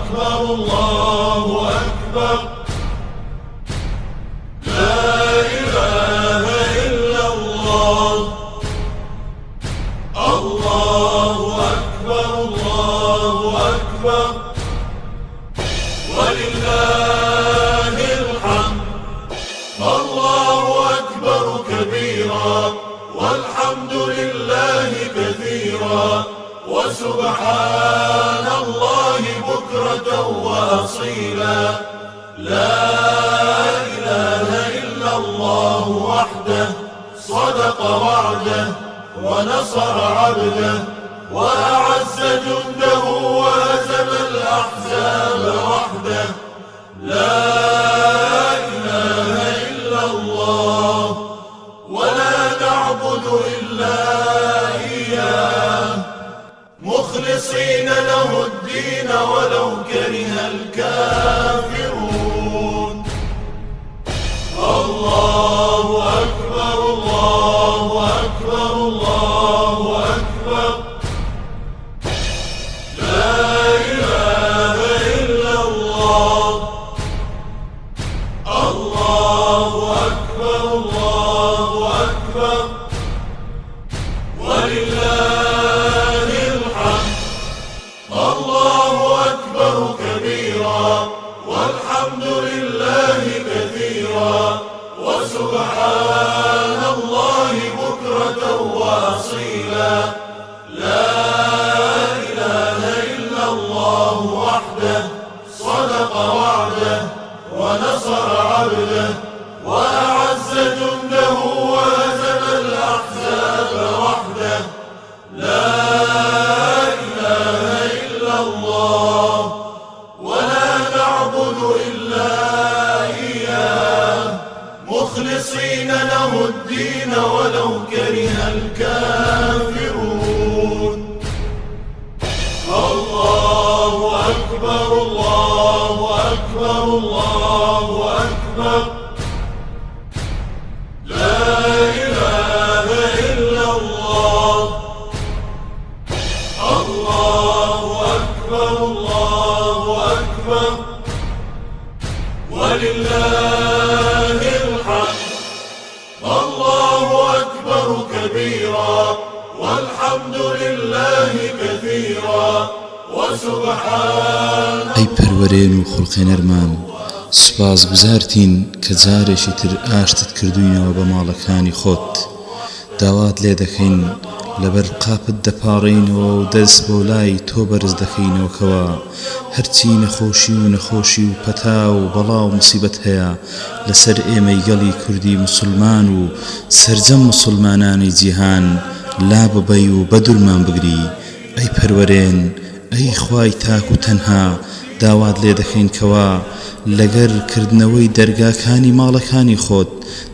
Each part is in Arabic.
أكبر الله أكبر لا إله إلا الله الله أكبر الله أكبر ولله الحمد الله أكبر كبيرا والحمد لله كثيرا وسبحان الله بكرة وأصيلا لا إله إلا الله وحده صدق وعده ونصر عبده وأعز جنده وهزم الأحزاب وحده لا إله إلا الله ولا نعبد إلا إياه مخلصين له الدين ولو كره الكافرون الله أكبر الله أكبر الله أكبر لا إله إلا الله الله أكبر الله أكبر ولله الحمد الله أكبر كبيرا والحمد لله كثيرا وسبحان الله بكرة وأصيلا لا إله إلا الله وحده صدق وعده ونصر عبده وأعز جنده وهزم الأحزاب وحده لا إله إلا الله ولا نعبد إلا إياه مخلصين له الدين ولو كره الكافرون الله أكبر الله أكبر الله أكبر لا إله إلا الله الله أكبر الله أكبر ولله الحمد الله أكبر كبيرا والحمد لله كثيرا وسبحان ئەی پەروەرێن و خوڵقی نەرمان سوپاس گوزارتین کە جارێکی تر ئاشتت کردوینەوە بە ماڵەکانی خۆت داوات لێ دەکەین لەبەر قاپت دەپاڕێینەوە و دەست بۆ لای تۆ بەرز دەکەینەوەکەوە هەرچی نەخۆشی و نەخۆشی و پەتا و بەڵا و موسیبەت هەیە لەسەر ئێمەی گەڵی کوردی موسڵمان و سەرجەم موسڵمانانی جیهان لا ببەی و بەدورمان بگری ئەی پەروەرێن ئەی خوای تاک و تەنها داوات لێ دەکەین کەوا لەگەر کردنەوەی دەرگاکانی ماڵەکانی خۆت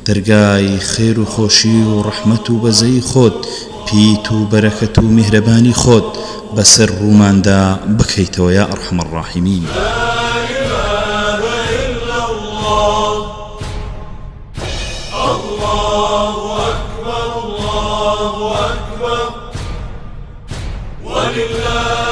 دەرگای خێر و خۆشی و ڕەحمەت و بەزەی خۆت پیت و بەرەکەت و میهرەبانی خۆت بەسەر ڕووماندا بکەیتەوە یا ئەرحەم الراحیمین الله أكبر الله أكبر ولله